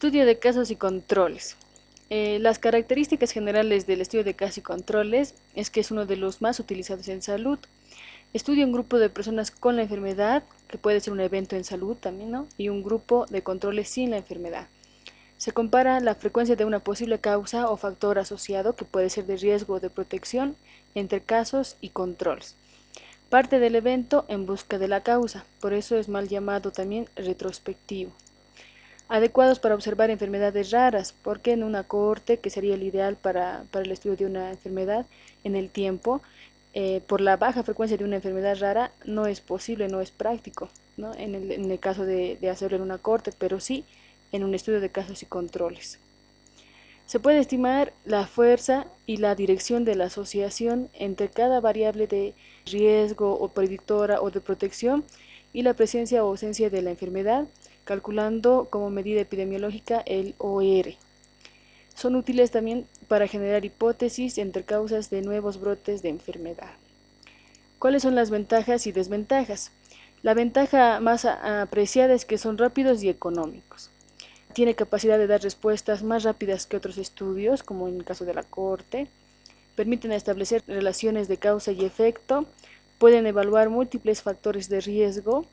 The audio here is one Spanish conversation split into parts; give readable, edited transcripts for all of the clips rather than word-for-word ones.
Estudio de casos y controles. Las características generales del estudio de casos y controles es que es uno de los más utilizados en salud. Estudia un grupo de personas con la enfermedad, que puede ser un evento en salud también, ¿no? Y un grupo de controles sin la enfermedad. Se compara la frecuencia de una posible causa o factor asociado, que puede ser de riesgo o de protección, entre casos y controles. Parte del evento en busca de la causa, por eso es mal llamado también retrospectivo. Adecuados para observar enfermedades raras, porque en una cohorte, que sería el ideal para el estudio de una enfermedad en el tiempo, por la baja frecuencia de una enfermedad rara, no es posible, no es práctico, ¿no? En el caso de hacerlo en una cohorte, pero sí en un estudio de casos y controles. Se puede estimar la fuerza y la dirección de la asociación entre cada variable de riesgo o predictora o de protección y la presencia o ausencia de la enfermedad, calculando como medida epidemiológica el OR. Son útiles también para generar hipótesis entre causas de nuevos brotes de enfermedad. ¿Cuáles son las ventajas y desventajas? La ventaja más apreciada es que son rápidos y económicos. Tiene capacidad de dar respuestas más rápidas que otros estudios, como en el caso de la cohorte. Permiten establecer relaciones de causa y efecto. Pueden evaluar múltiples factores de riesgo.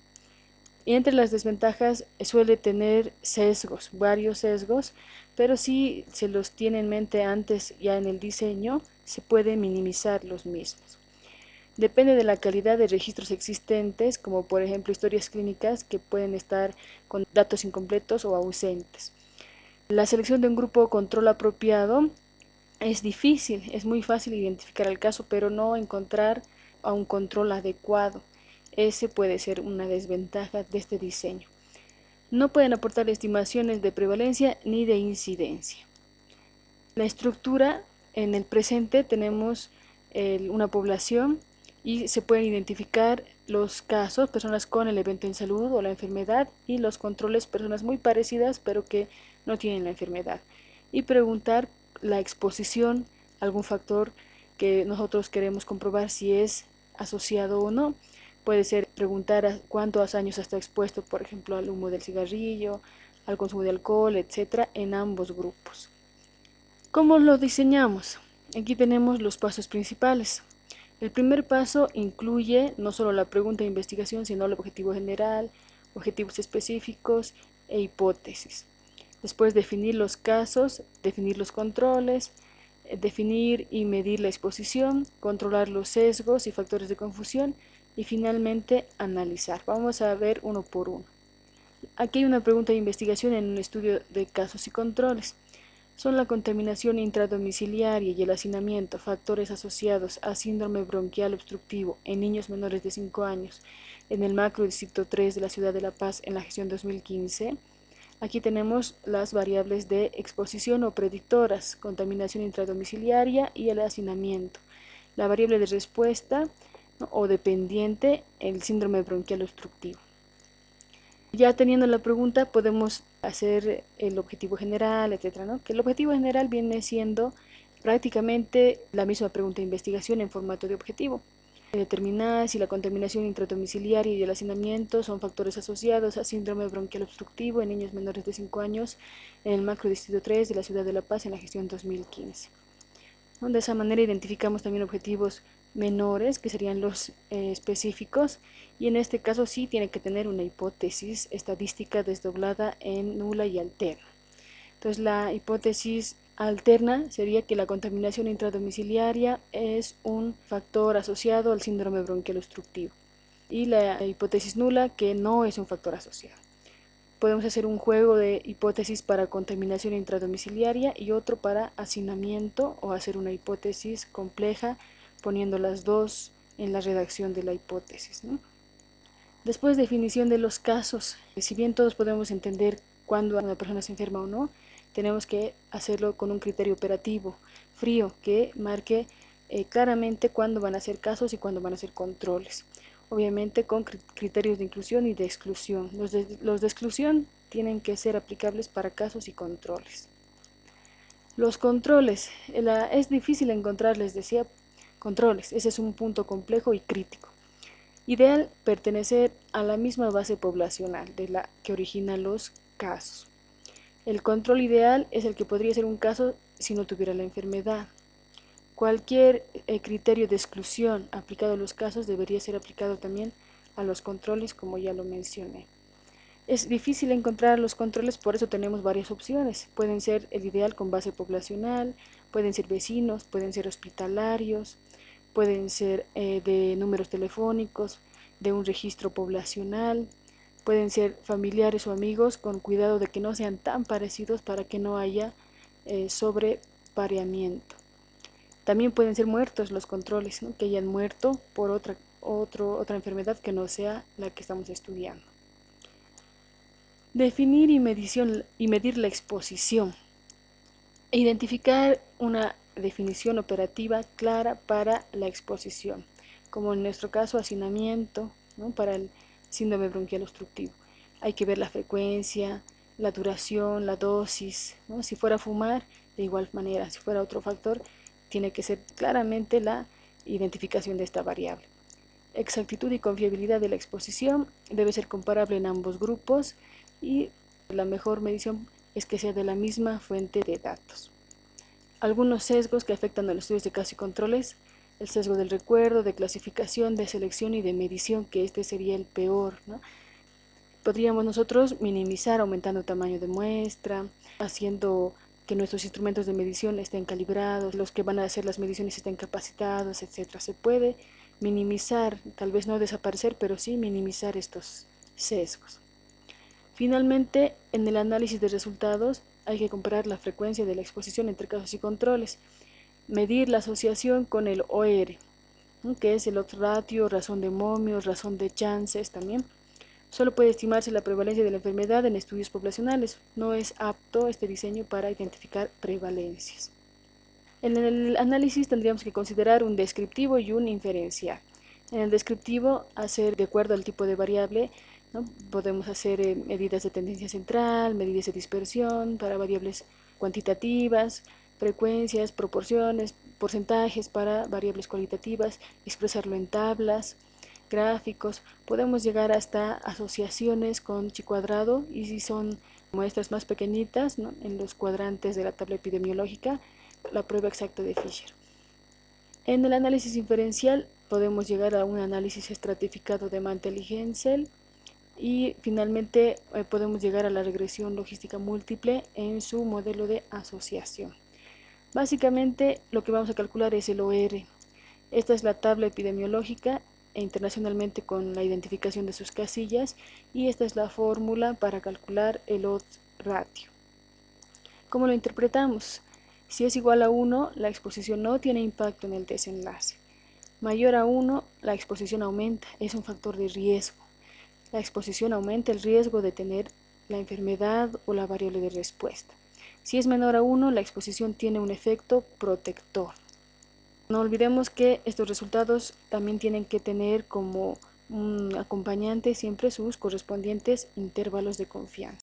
Y entre las desventajas suele tener sesgos, varios sesgos, pero si se los tiene en mente antes ya en el diseño, se puede minimizar los mismos. Depende de la calidad de registros existentes, como por ejemplo historias clínicas que pueden estar con datos incompletos o ausentes. La selección de un grupo control apropiado es difícil, es muy fácil identificar el caso, pero no encontrar a un control adecuado. Ese puede ser una desventaja de este diseño. No pueden aportar estimaciones de prevalencia ni de incidencia. La estructura: en el presente tenemos una población y se pueden identificar los casos, personas con el evento en salud o la enfermedad, y los controles, personas muy parecidas pero que no tienen la enfermedad. Y preguntar la exposición a algún factor que nosotros queremos comprobar si es asociado o no. Puede ser preguntar a cuántos años está expuesto, por ejemplo, al humo del cigarrillo, al consumo de alcohol, etcétera, en ambos grupos. ¿Cómo lo diseñamos? Aquí tenemos los pasos principales. El primer paso incluye no solo la pregunta de investigación, sino el objetivo general, objetivos específicos e hipótesis. Después, definir los casos, definir los controles, definir y medir la exposición, controlar los sesgos y factores de confusión y finalmente analizar. Vamos a ver uno por uno. Aquí hay una pregunta de investigación en un estudio de casos y controles. Son la contaminación intradomiciliaria y el hacinamiento factores asociados a síndrome bronquial obstructivo en niños menores de 5 años en el macro distrito 3 de la ciudad de La Paz en la gestión 2015. Aquí tenemos las variables de exposición o predictoras: contaminación intradomiciliaria y el hacinamiento. La variable de respuesta, ¿no?, o dependiente, el síndrome bronquial obstructivo. Ya teniendo la pregunta, podemos hacer el objetivo general, etcétera, ¿no? Que el objetivo general viene siendo prácticamente la misma pregunta de investigación en formato de objetivo. Determinar si la contaminación intradomiciliaria y el hacinamiento son factores asociados a síndrome bronquial obstructivo en niños menores de 5 años en el macro distrito 3 de la ciudad de La Paz en la gestión 2015. De esa manera identificamos también objetivos menores, que serían los específicos, y en este caso sí tiene que tener una hipótesis estadística desdoblada en nula y alterna. Entonces la hipótesis alterna sería que la contaminación intradomiciliaria es un factor asociado al síndrome bronquial obstructivo, y la hipótesis nula que no es un factor asociado. Podemos hacer un juego de hipótesis para contaminación intradomiciliaria y otro para hacinamiento, o hacer una hipótesis compleja poniendo las dos en la redacción de la hipótesis, ¿no? Después, definición de los casos. Si bien todos podemos entender cuándo una persona se enferma o no, tenemos que hacerlo con un criterio operativo frío que marque claramente cuándo van a ser casos y cuándo van a ser controles. Obviamente con criterios de inclusión y de exclusión. Los de exclusión tienen que ser aplicables para casos y controles. Los controles. Es difícil encontrar, les decía, controles. Ese es un punto complejo y crítico. Ideal pertenecer a la misma base poblacional de la que origina los casos. El control ideal es el que podría ser un caso si no tuviera la enfermedad. Cualquier criterio de exclusión aplicado a los casos debería ser aplicado también a los controles, como ya lo mencioné. Es difícil encontrar los controles, por eso tenemos varias opciones. Pueden ser el ideal con base poblacional, pueden ser vecinos, pueden ser hospitalarios, pueden ser de números telefónicos, de un registro poblacional, pueden ser familiares o amigos, con cuidado de que no sean tan parecidos para que no haya sobrepareamiento. También pueden ser muertos los controles, ¿no? Que hayan muerto por otra enfermedad que no sea la que estamos estudiando. Definir y medir la exposición. Identificar una definición operativa clara para la exposición, como en nuestro caso hacinamiento, ¿no? Para el síndrome bronquial obstructivo. Hay que ver la frecuencia, la duración, la dosis, ¿no? Si fuera fumar, de igual manera, si fuera otro factor, tiene que ser claramente la identificación de esta variable. Exactitud y confiabilidad de la exposición debe ser comparable en ambos grupos y la mejor medición es que sea de la misma fuente de datos. Algunos sesgos que afectan a los estudios de casos y controles: el sesgo del recuerdo, de clasificación, de selección y de medición, que este sería el peor, ¿no? Podríamos nosotros minimizar aumentando el tamaño de muestra, haciendo que nuestros instrumentos de medición estén calibrados, los que van a hacer las mediciones estén capacitados, etc. Se puede minimizar, tal vez no desaparecer, pero sí minimizar estos sesgos. Finalmente, en el análisis de resultados hay que comparar la frecuencia de la exposición entre casos y controles, medir la asociación con el OR, que es el odds ratio, razón de momios, razón de chances también. Solo puede estimarse la prevalencia de la enfermedad en estudios poblacionales. No es apto este diseño para identificar prevalencias. En el análisis tendríamos que considerar un descriptivo y un inferencial. En el descriptivo, hacer de acuerdo al tipo de variable, ¿no? Podemos hacer medidas de tendencia central, medidas de dispersión para variables cuantitativas, frecuencias, proporciones, porcentajes para variables cualitativas, expresarlo en tablas, gráficos. Podemos llegar hasta asociaciones con chi cuadrado, y si son muestras más pequeñitas, ¿no? En los cuadrantes de la tabla epidemiológica, la prueba exacta de Fisher. En el análisis inferencial podemos llegar a un análisis estratificado de Mantel y Hensel, y finalmente podemos llegar a la regresión logística múltiple en su modelo de asociación. Básicamente lo que vamos a calcular es el OR. Esta es la tabla epidemiológica internacionalmente con la identificación de sus casillas, y esta es la fórmula para calcular el odds ratio. ¿Cómo lo interpretamos? Si es igual a 1, la exposición no tiene impacto en el desenlace. Mayor a 1, la exposición aumenta, es un factor de riesgo. La exposición aumenta el riesgo de tener la enfermedad o la variable de respuesta. Si es menor a 1, la exposición tiene un efecto protector. No olvidemos que estos resultados también tienen que tener como un acompañante siempre sus correspondientes intervalos de confianza.